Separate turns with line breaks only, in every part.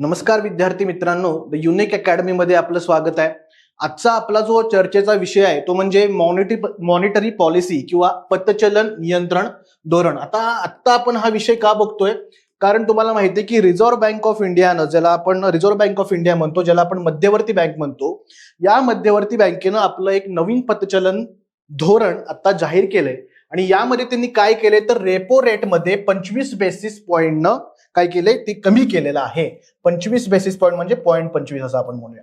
नमस्कार विद्यार्थी मित्रांनो, द युनिक अकॅडमी मध्ये आपलं स्वागत आहे। आजचा आपला जो चर्चेचा विषय आहे तो म्हणजे मॉनिटरी पॉलिसी किंवा पतचलन नियंत्रण धोरण। आता आपण हा विषय का बघतोय, कारण तुम्हाला माहिती आहे की रिझर्व्ह बँक ऑफ इंडियानं, ज्याला आपण रिझर्व्ह बँक ऑफ इंडिया म्हणतो, ज्याला आपण मध्यवर्ती बँक म्हणतो, या मध्यवर्ती बँकेनं आपलं एक नवीन पतचलन धोरण आता जाहीर केलंय। आणि यामध्ये त्यांनी काय केलंय तर रेपो रेट मध्ये 25 बेसिस पॉइंटनं काय केलंय ते कमी केलेलं आहे। 25 बेसिस पॉइंट म्हणजे 0.25 असं आपण म्हणूया।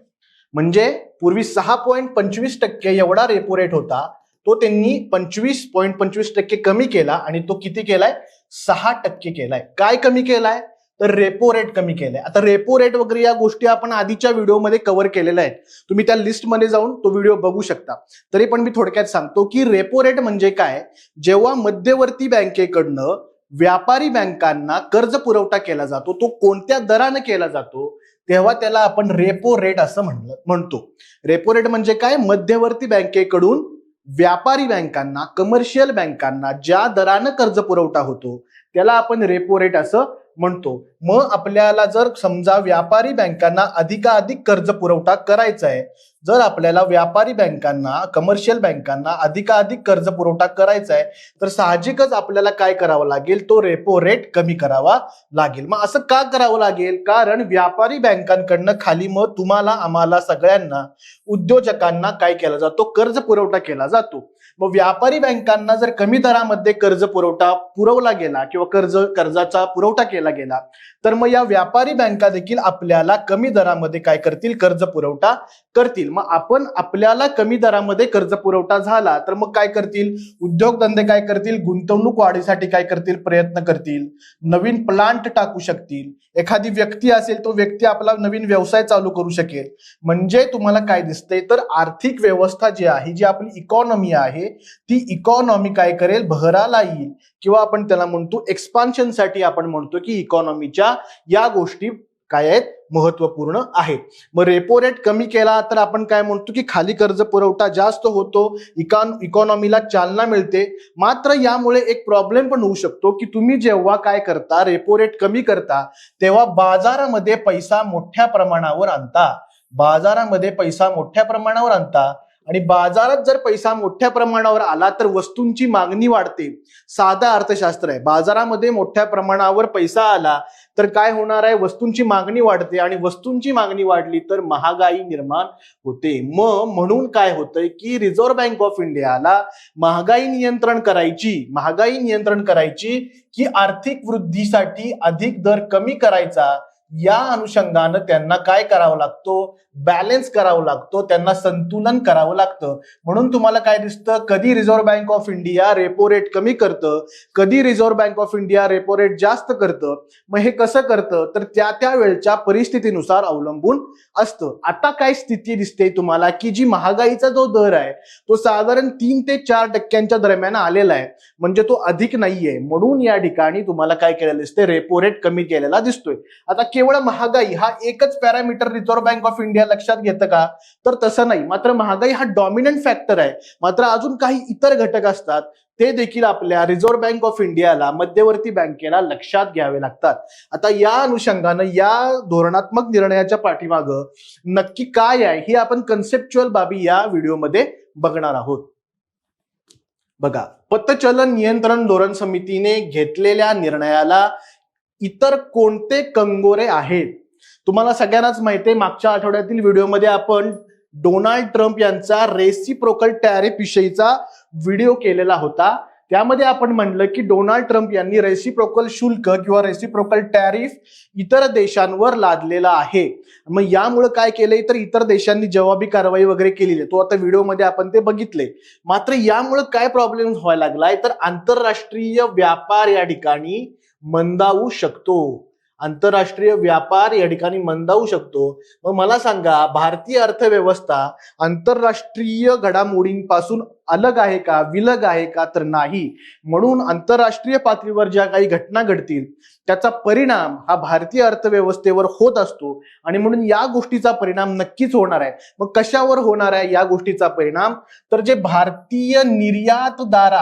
म्हणजे पूर्वी 6.25% एवढा रेपो रेट होता, तो त्यांनी 25.25% कमी केला आणि तो किती केलाय, 6% केलाय। काय कमी केलाय तर रेपो रेट कमी केलाय। आता रेपो रेट वगैरे या गोष्टी आपण आधीच्या व्हिडिओमध्ये कव्हर केलेल्या आहेत, तुम्ही त्या लिस्टमध्ये जाऊन तो व्हिडिओ बघू शकता। तरी पण मी थोडक्यात सांगतो की रेपो रेट म्हणजे काय। जेव्हा मध्यवर्ती बँकेकडनं व्यापारी बँकांना कर्ज पुरवठा केला जातो, तो कोणत्या दराने केला जातो तेव्हा त्याला आपण रेपो रेट असं म्हणतो। रेपो रेट म्हणजे काय, मध्यवर्ती बँकेकडून व्यापारी बँकांना, कमर्शियल बँकांना ज्या दरानं कर्ज पुरवठा होतो त्याला आपण रेपो रेट असं म्हणतो। मग आपल्याला जर समजा व्यापारी बँकांना अधिकाधिक कर्ज पुरवठा करायचा आहे, जर आपल्याला व्यापारी बँकांना, कमर्शियल बँकांना अधिकाधिक कर्ज पुरवठा करायचा आहे, तर साहजिकच आपल्याला काय करावं लागेल, तो रेपो रेट कमी करावा लागेल। मग असं का करावं लागेल, कारण व्यापारी बँकांकडनं खाली मग तुम्हाला, आम्हाला, सगळ्यांना, उद्योजकांना काय केला जातो, कर्ज पुरवठा केला जातो। मग व्यापारी बँकांना जर कमी दरामध्ये कर्ज पुरवठा पुरवला गेला किंवा कर्जाचा पुरवठा केला गेला, तर मग या व्यापारी बँका देखील आपल्याला कमी दरामध्ये काय करतील, कर्ज पुरवठा करतील। मग आपल्याला कमी दरामध्ये कर्ज पुरवठा झाला तर मग काय करतील, उद्योगधंदे काय करतील, गुंतवणूक वाढीसाठी काय करतील, प्रयत्न करतील, नवीन प्लांट टाकू शकतील। एखादी व्यक्ती असेल, तो व्यक्ती आपला नवीन व्यवसाय चालू करू शकेल। म्हणजे तुम्हाला काय दिसतंय तर आर्थिक व्यवस्था जी आहे, जी आपली इकॉनॉमी आहे, ती इकॉनॉमी काय करेल, बहराला येईल, किंवा आपण त्याला म्हणतो एक्सपान्शन साठी आपण म्हणतो की इकॉनॉमीच्या या गोष्टी काय आहेत, महत्वपूर्ण आहेत। मग रेपो रेट कमी केला तर आपण काय म्हणतो की खाली कर्ज पुरवठा जास्त होतो, इकॉनॉमीला चालना मिळते। मात्र यामुळे एक प्रॉब्लेम पण होऊ शकतो की तुम्ही जेव्हा काय करता, रेपो रेट कमी करता, तेव्हा बाजारामध्ये पैसा मोठ्या प्रमाणावर आणता आणि बाजारात जर पैसा मोठ्या प्रमाणावर आला तर वस्तूंची मागणी वाढते। साधा अर्थशास्त्र आहे, बाजारामध्ये मोठ्या प्रमाणावर पैसा आला तर काय होणार आहे, वस्तूंची मागणी वाढते आणि वस्तूंची मागणी वाढली तर महागाई निर्माण होते। म्हणून काय होतंय की रिझर्व्ह बँक ऑफ इंडियाला महागाई नियंत्रण करायची की आर्थिक वृद्धीसाठी अधिक दर कमी करायचा, या अनुषंगानं त्यांना काय करावं लागतो, बॅलन्स करावं लागतो, त्यांना संतुलन करावं लागतं। म्हणून तुम्हाला काय दिसतं, कधी reserve bank of India repo rate कमी करतं, कधी reserve bank of India repo rate जास्त करतं। मग हे कसं करतं तर त्या वेळच्या परिस्थितीनुसार अवलंबून असतं। आता काय स्थिती दिसते तुम्हाला की जी महागाईचा जो दर आहे तो साधारण 3 ते 4% दरम्यान आलेला आहे, म्हणजे तो अधिक नाहीये। म्हणून या ठिकाणी तुम्हाला काय केलेलं दिसते, रेपो रेट कमी केलेला दिसतोय। आता केवळ महागाई हा एकच parameter reserve bank of India लक्षात घेतं का तर तसं नाही। मात्र महागाई हा डॉमिनंट फॅक्टर आहे, मात्र अजून काही इतर घटक असतात, ते देखील आपल्या रिझर्व्ह बँक ऑफ इंडियाला, मध्यवर्ती बँकेला लक्षात घ्यावे लागतात। आता या अनुषंगानं या धोरणात्मक निर्णयाच्या पाठीमागं नक्की काय आहे ही आपण कन्सेप्च्युअल बाबी या व्हिडिओमध्ये बघणार आहोत। बघा, पतचलन नियंत्रण धोरण समितीने घेतलेल्या निर्णयाला इतर कोणते कंगोरे आहेत। तुम्हाला सगळ्यांनाच माहिती आहे, मागच्या आठवड्यातील व्हिडिओमध्ये आपण डोनाल्ड ट्रम्प यांचा रेसिप्रोकल टॅरिफ विषयीचा व्हिडिओ केलेला होता। त्यामध्ये आपण म्हणलं की डोनाल्ड ट्रम्प यांनी रेसिप्रोकल शुल्क किंवा रेसिप्रोकल टॅरिफ इतर देशांवर लादलेला आहे। मग यामुळे काय केलंय तर इतर देशांनी जवाबी कारवाई वगैरे केलेली आहे, तो आता व्हिडिओमध्ये आपण ते बघितले। मात्र यामुळे काय प्रॉब्लेम व्हायला लागलाय तर आंतरराष्ट्रीय व्यापार या ठिकाणी मंदावू शकतो। मग मला सांगा, भारतीय अर्थव्यवस्था आंतरराष्ट्रीय घडामोडींपासून अलग आहे का, विलग आहे का तर नाही। म्हणून आंतरराष्ट्रीय पातळीवर ज्या काही घटना घडतील त्याचा परिणाम हा भारतीय अर्थव्यवस्थेवर होत असतो आणि म्हणून या गोष्टीचा परिणाम नक्कीच होणार आहे। मग कशावर होणार आहे या गोष्टीचा परिणाम तर जे भारतीय निर्यातदार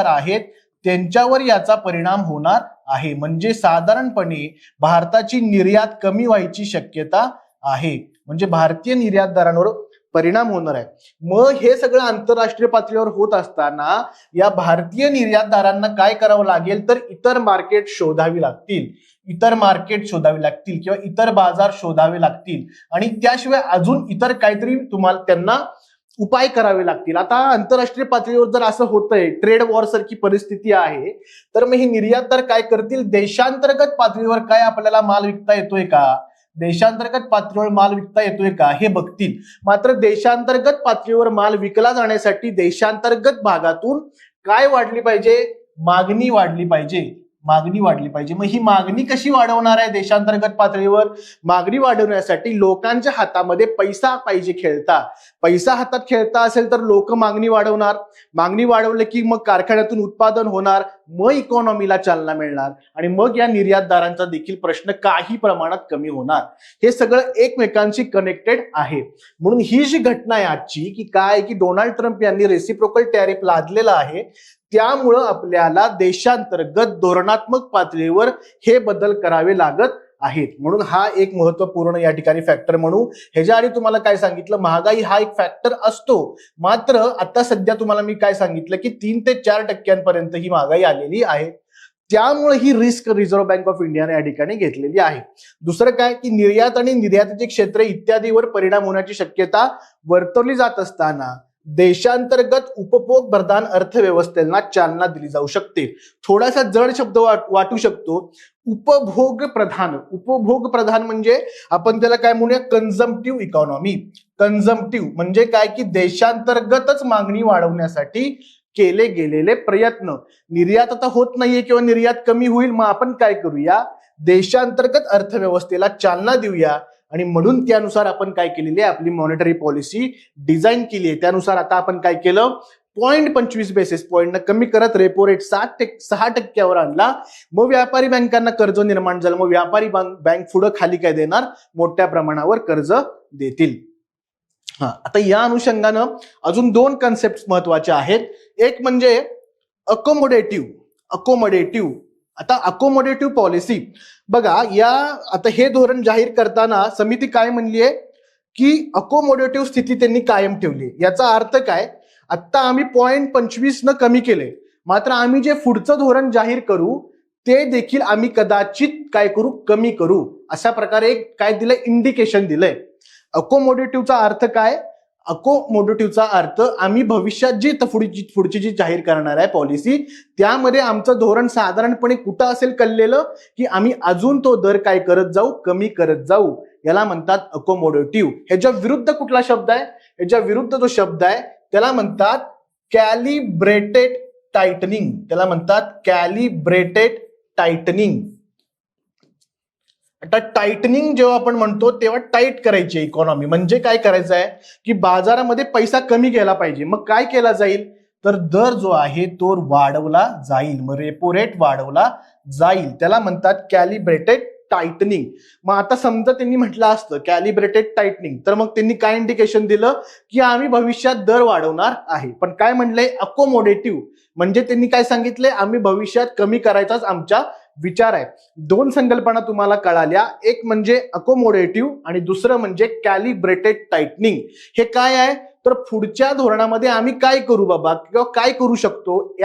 आहेत त्यांच्यावर याचा परिणाम होणार आहे. म्हणजे साधारणपणे भारताची निर्यात कमी व्हायची शक्यता आहे. म्हणजे भारतीय निर्यातदारांवर परिणाम होणार आहे. मग हे सगळं आंतरराष्ट्रीय पातळीवर होत असताना या भारतीय निर्यातदारांना काय करावं लागेल, तर इतर मार्केट शोधावी लागतील, किंवा इतर बाजार शोधावे लागतील आणि त्याशिवाय अजून इतर काहीतरी तुम्हाला त्यांना उपाय करावे लागतील. आता आंतरराष्ट्रीय पातळीवर जर असं होतंय, ट्रेड वॉर सारखी परिस्थिती आहे, तर मग हे निर्यातदार काय करतील, देशांतर्गत पातळीवर काय आपल्याला माल विकता येतोय का, हे बघतील. मात्र देशांतर्गत पातळीवर माल विकला जाण्यासाठी देशांतर्गत भागातून काय वाढली पाहिजे, मागणी वाढली पाहिजे. मग ही मागणी कशी वाढवणार आहे देशांतर्गत पातळीवर, मागणी वाढवण्यासाठी लोकांच्या हातामध्ये पैसा पाहिजे खेळता. पैसा हातात खेळता असेल तर लोक मागणी वाढवले की मग कारखान्यातून उत्पादन होणार, मग इकॉनॉमीला चालना मिळणार आणि मग या निर्यातदारांचा देखील प्रश्न काही प्रमाणात कमी होणार. हे सगळं एकमेकांशी कनेक्टेड आहे. म्हणून ही जी घटना आहे आजची, की काय की डोनाल्ड ट्रम्प यांनी रेसिप्रोकल टॅरिफ लादलेला आहे, त्यामुळं आपल्याला देशांतर्गत धोरणात्मक पातळीवर हे बदल करावे लागत आहेत. म्हणून हा एक महत्वपूर्ण या ठिकाणी फॅक्टर म्हणू. ह्याच्या आधी तुम्हाला काय सांगितलं, महागाई हा एक फॅक्टर असतो, मात्र आता सध्या तुम्हाला मी काय सांगितलं की 3 ते 4% ही महागाई आलेली आहे. त्यामुळे ही रिस्क रिझर्व्ह बँक ऑफ इंडियाने या ठिकाणी घेतलेली आहे. दुसरं काय की निर्यात आणि निर्यातीचे क्षेत्र इत्यादीवर परिणाम होण्याची शक्यता वर्तवली जात असताना देशांतर्गत उपभोग प्रधान अर्थव्यवस्थेला चालना दिली जाऊ शकते. थोडासा जड शब्द वाटू शकतो, उपभोग प्रधान म्हणजे आपण त्याला काय म्हणूया, कन्झम्प्टिव्ह इकॉनॉमी. कन्झम्प्टिव्ह म्हणजे काय की देशांतर्गतच मागणी वाढवण्यासाठी केले गेलेले प्रयत्न. निर्यात आता होत नाहीये किंवा निर्यात कमी होईल, मग आपण काय करूया, देशांतर्गत अर्थव्यवस्थेला चालना देऊया आणि म्हणून त्यानुसार आपण काय केलेली आहे, आपली मॉनिटरी पॉलिसी डिझाईन केली आहे. त्यानुसार आता आपण काय केलं, 0.25 बेसिस पॉईंटनं कमी करत रेपो रेट 6% आणला. मग व्यापारी बँकांना कर्ज निर्माण झालं, मग व्यापारी बँक पुढे खाली काय देणार, मोठ्या प्रमाणावर कर्ज देतील. आता या अनुषंगानं अजून 2 कन्सेप्ट महत्वाचे आहेत. एक म्हणजे अकोमोडेटिव्ह. आता अकोमोडेटिव्ह पॉलिसी बघा, आता हे धोरण जाहीर करताना समिती काय म्हणली आहे की अकोमोडेटिव्ह स्थिती त्यांनी कायम ठेवली. याचा अर्थ काय, आता आम्ही 0.25 न कमी केले, मात्र आम्ही जे पुढचं धोरण जाहीर करू ते देखील आम्ही कदाचित काय करू, कमी करू. अशा प्रकारे एक काय दिलंय, इंडिकेशन दिलंय. अकोमोडेटिव्हचा अर्थ काय, अकोमोडेटिव्हचा अर्थ आम्ही भविष्यात जी पुढची जी जाहीर करणार आहे पॉलिसी, त्यामध्ये आमचं धोरण साधारणपणे कुठं असेल कललेलं, की आम्ही अजून तो दर काय करत जाऊ, कमी करत जाऊ. याला म्हणतात अकोमोडेटिव्ह. ह्याच्या विरुद्ध कुठला शब्द आहे, ह्याच्या विरुद्ध जो शब्द आहे त्याला म्हणतात कॅलिब्रेटेड टायटनिंग. आता टाइटनिंग जेव्हा आपण म्हणतो तेव्हा टाईट करायची इकॉनॉमी. म्हणजे काय करायचं आहे की बाजारामध्ये पैसा कमी गेला पाहिजे. मग काय केला जाईल, तर दर जो आहे तो वाढवला जाईल, मग रेपो रेट वाढवला जाईल. त्याला म्हणतात कॅलिब्रेटेड टाइटनिंग. मग आता समजा त्यांनी म्हटलं असतं कॅलिब्रेटेड टाइटनिंग, तर मग त्यांनी काय इंडिकेशन दिलं की आम्ही भविष्यात दर वाढवणार आहे. पण काय म्हणलंय अकोमोडेटिव्ह, म्हणजे त्यांनी काय सांगितलंय, आम्ही भविष्यात कमी करायचाच आमचा विचार आहे. 2 संकल्पना तुम्हाला कळाल्या, एक म्हणजे अकोमोडेटिव्ह आणि दुसरं म्हणजे कॅलिब्रेटेड टाइटनिंग. हे काय आहे, तर पुढच्या धोरणामध्ये आम्ही काय करू बाबा, किंवा काय करू शकतो,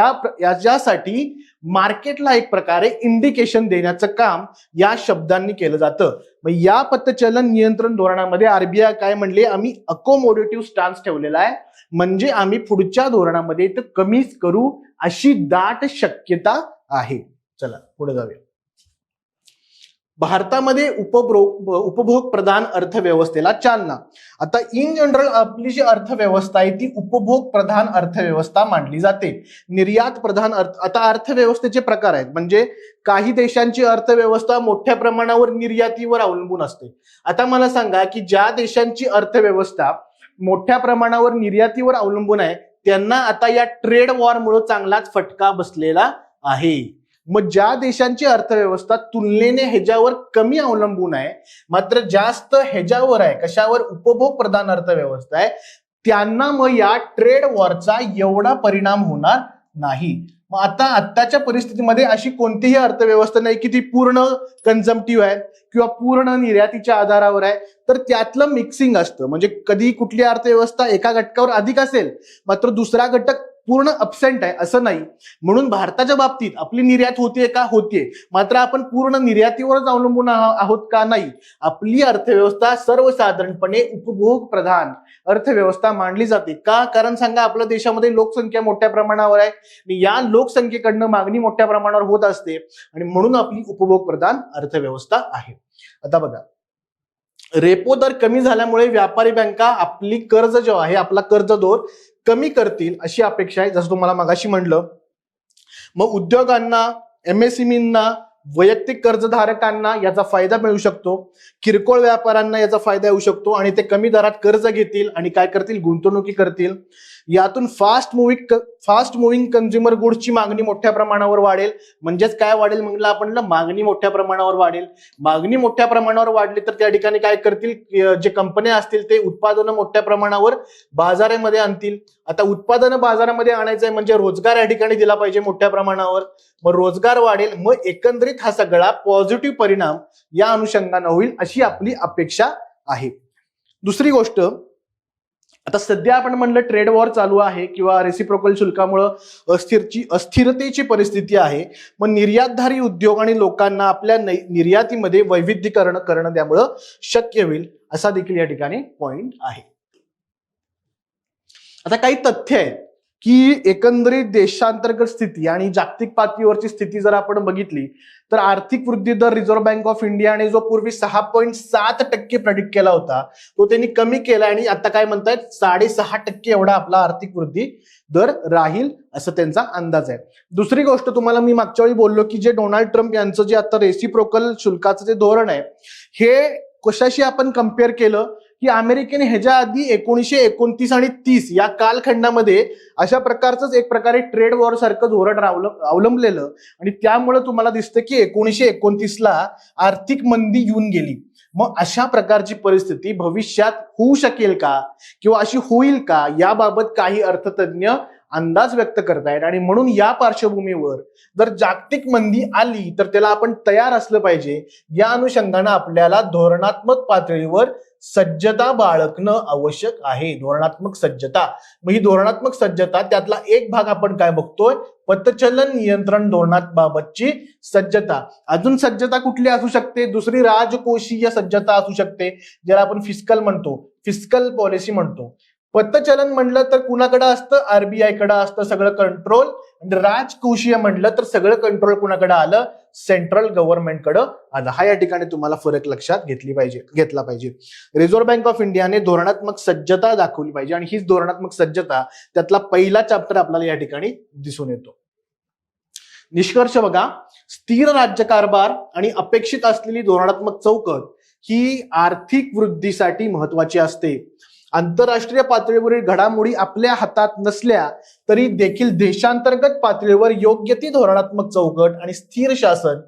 याच्यासाठी मार्केटला एक प्रकारे इंडिकेशन देण्याचं काम या शब्दांनी केलं जातं. मग या पतचलन नियंत्रण धोरणामध्ये आरबीआय काय म्हणले, आम्ही अकोमोडेटिव्ह स्टान्स ठेवलेला आहे, म्हणजे आम्ही पुढच्या धोरणामध्ये ते कमीच करू अशी दाट शक्यता आहे. चला पुढे जाऊया. भारतामध्ये उपभोग प्रधान अर्थव्यवस्थेला चालना. आता इन जनरल आपली जी अर्थव्यवस्था आहे ती उपभोग प्रधान अर्थव्यवस्था मानली जाते. निर्यात प्रधान आता अर्थव्यवस्थेचे प्रकार आहेत. म्हणजे काही देशांची अर्थव्यवस्था मोठ्या प्रमाणावर निर्यातीवर अवलंबून असते. आता मला सांगा की ज्या देशांची अर्थव्यवस्था मोठ्या प्रमाणावर निर्यातीवर अवलंबून आहे त्यांना आता या ट्रेड वॉरमुळे चांगलाच फटका बसलेला आहे. मग ज्या देशांची अर्थव्यवस्था तुलनेने ह्याच्यावर कमी अवलंबून आहे, मात्र जास्त ह्याच्यावर आहे, कशावर, उपभोग प्रधान अर्थव्यवस्था आहे, त्यांना मग या ट्रेड वॉरचा एवढा परिणाम होणार नाही. मग आत्ताच्या परिस्थितीमध्ये अशी कोणतीही अर्थव्यवस्था नाही की ती पूर्ण कन्झम्प्टिव्ह आहे किंवा पूर्ण निर्यातीच्या आधारावर आहे. तर त्यातलं मिक्सिंग असतं. म्हणजे कधी कुठली अर्थव्यवस्था एका घटकावर अधिक असेल मात्र दुसरा घटक पूर्ण अब्सेंट आहे असं नाही. म्हणून भारताच्या बाबतीत आपली निर्यात होतीये का? होतीये. मात्र आपण पूर्ण निर्यातीवरच अवलंबून आहोत का? नाही. आपली अर्थव्यवस्था सर्वसाधारणपणे उपभोग प्रधान अर्थव्यवस्था मानली जाते. का? कारण सांगा, आपल्या देशामध्ये लोकसंख्या मोठ्या प्रमाणावर आहे आणि या लोकसंख्येकडनं मागणी मोठ्या प्रमाणावर होत असते आणि म्हणून आपली उपभोग प्रधान अर्थव्यवस्था आहे. आता बघा, रेपो दर कमी झाल्यामुळे व्यापारी बँका आपली कर्ज जो आहे, आपला कर्ज दर कमी करतील अशी अपेक्षा आहे, जसं तुम्हाला मगाशी म्हणलं. मग उद्योगांना, एमएसएमईंना, वैयक्तिक कर्जधारकांना याचा फायदा मिळू शकतो. किरकोळ व्यापाऱ्यांना याचा फायदा येऊ शकतो आणि ते कमी दरात कर्ज घेतील आणि काय करतील? गुंतवणुकी करतील. यातून फास्ट मुव्हिंग कंझ्युमर गुड्सची मागणी मोठ्या प्रमाणावर वाढेल. म्हणजेच काय वाढेल म्हणलं आपण? मागणी मोठ्या प्रमाणावर वाढेल. मागणी मोठ्या प्रमाणावर वाढली तर त्या ठिकाणी काय करतील? जे कंपन्या असतील ते उत्पादनं मोठ्या प्रमाणावर बाजारामध्ये आणतील. आता उत्पादनं बाजारामध्ये आणायचंय म्हणजे रोजगार या ठिकाणी दिला पाहिजे मोठ्या प्रमाणावर. मग रोजगार वाढेल. मग एकंदरीत हा सगळा पॉझिटिव्ह परिणाम या अनुषंगाने होईल अशी आपली अपेक्षा आहे. दुसरी गोष्ट, आता सध्या आपण म्हणलं ट्रेड वॉर चालू आहे किंवा रेसिप्रोकल शुल्कामुळे अस्थिरतेची परिस्थिती आहे. मग निर्यातधारी उद्योग आणि लोकांना आपल्या निर्यातीमध्ये वैविध्यीकरण करणं त्यामुळं शक्य होईल असा देखील या ठिकाणी पॉइंट आहे. आता काही तथ्य आहेत की एकंदरीत देशांतर्गत स्थिती आणि जागतिक पातळीवरची स्थिती जर आपण बघितली तर आर्थिक वृद्धी दर रिझर्व्ह बँक ऑफ इंडियाने जो पूर्वी 6.7% प्रेडिक्ट केला होता तो त्यांनी कमी केला आणि आता काय म्हणतायत 6.5% एवढा आपला आर्थिक वृद्धी दर राहील असं त्यांचा अंदाज आहे. दुसरी गोष्ट, तुम्हाला मी मागच्या वेळी बोललो की जे डोनाल्ड ट्रम्प यांचं जे आता रेसिप्रोकल शुल्काचं जे धोरण आहे हे कशाशी आपण कम्पेअर केलं की अमेरिकेने ह्याच्या आधी 1929 आणि 30 या कालखंडामध्ये अशा प्रकारचंच एक प्रकारे ट्रेड वॉर सारखं धोरण अवलंबलेलं आणि त्यामुळे तुम्हाला दिसतं की 1929ला आर्थिक मंदी येऊन गेली. मग अशा प्रकारची परिस्थिती भविष्यात होऊ शकेल का किंवा अशी होईल का याबाबत काही अर्थतज्ञ अंदाज व्यक्त करतायत. आणि म्हणून या पार्श्वभूमीवर जर जागतिक मंदी आली तर त्याला आपण तयार असलं पाहिजे. या अनुषंगाने आपल्याला धोरणात्मक पातळीवर सज्जता बाळगणं आवश्यक आहे. धोरणात्मक सज्जता, मग ही धोरणात्मक सज्जता त्यातला एक भाग आपण काय बघतोय? पतचलन नियंत्रण धोरणाबाबतची सज्जता. अजून सज्जता कुठली असू शकते? दुसरी राजकोषीय सज्जता असू शकते, ज्याला आपण फिस्कल म्हणतो, फिस्कल पॉलिसी म्हणतो. पतचलन म्हणलं तर कुणाकडे असतं? आरबीआय कडे असतं सगळं कंट्रोल. आणि राजकोषीय म्हणलं तर सगळं कंट्रोल कुणाकडे आलं? सेंट्रल गव्हर्नमेंटकडे आलं. हा या ठिकाणी तुम्हाला फरक लक्षात घेतला पाहिजे. रिझर्व्ह बँक ऑफ इंडियाने धोरणात्मक सज्जता दाखवली पाहिजे आणि हीच धोरणात्मक सज्जता त्यातला पहिला चॅप्टर आपल्याला या ठिकाणी दिसून येतो. निष्कर्ष बघा, स्थिर राज्यकारभार आणि अपेक्षित असलेली धोरणात्मक चौकट ही आर्थिक वृद्धीसाठी महत्वाची असते. आंतरराष्ट्रीय पातळीवरील घडामोडी आपल्या हातात नसल्या तरी देखील देशांतर्गत पातळीवर योग्य ती धोरणात्मक चौकट आणि स्थिर शासन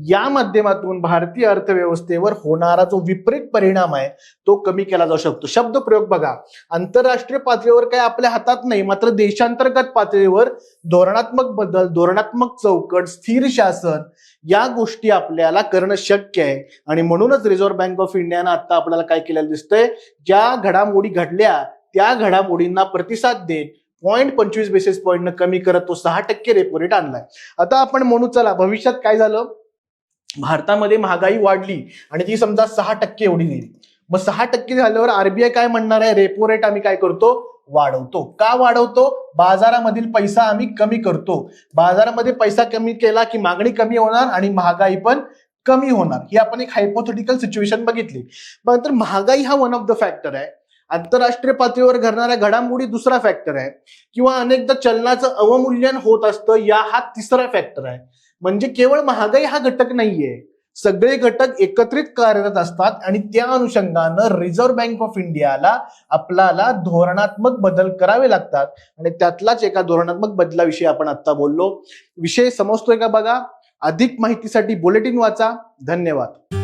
या माध्यमातून भारतीय अर्थव्यवस्थेवर होणारा जो विपरीत परिणाम आहे तो कमी केला जाऊ शकतो. शब्द प्रयोग बघा, आंतरराष्ट्रीय पातळीवर काय आपल्या हातात नाही, मात्र देशांतर्गत पातळीवर धोरणात्मक बदल, धोरणात्मक चौकट, स्थिर शासन या गोष्टी आपल्याला करणं शक्य आहे. आणि म्हणूनच रिझर्व्ह बँक ऑफ इंडियानं आता आपल्याला काय केलेलं दिसतंय? ज्या घडामोडी घडल्या त्या घडामोडींना प्रतिसाद देत 0.25 बेसिस पॉईंटनं कमी करत तो 6% रेपो रेट आणलाय. आता आपण म्हणू चला भविष्यात काय झालं? भारतामध्ये महागाई वाढली आणि ती समजा 6% एवढी गेली. मग 6% झाल्यावर आरबीआय काय म्हणणार आहे? रेपो रेट आम्ही काय करतो? वाढवतो. का वाढवतो? बाजारामधील पैसा आम्ही कमी करतो. बाजारामध्ये पैसा कमी केला की मागणी कमी होणार आणि महागाई पण कमी होणार. ही आपण एक हायपोथेटिकल सिच्युएशन बघितली. पण तर महागाई हा वन ऑफ द फॅक्टर आहे. आंतरराष्ट्रीय पातळीवर घडणाऱ्या घडामोडी दुसरा फॅक्टर आहे किंवा अनेकदा चलनाचं अवमूल्यन होत असतं हा तिसरा फॅक्टर आहे. म्हणजे केवळ महागाई हा घटक नाहीये, सगळे घटक एकत्रित कार्यरत असतात आणि त्या अनुषंगानं रिझर्व्ह बँक ऑफ इंडियाला आपल्याला धोरणात्मक बदल करावे लागतात. आणि त्यातलाच एका धोरणात्मक बदलाविषयी आपण आता बोललो. विषय समजतोय का बघा? अधिक माहितीसाठी बुलेटिन वाचा. धन्यवाद.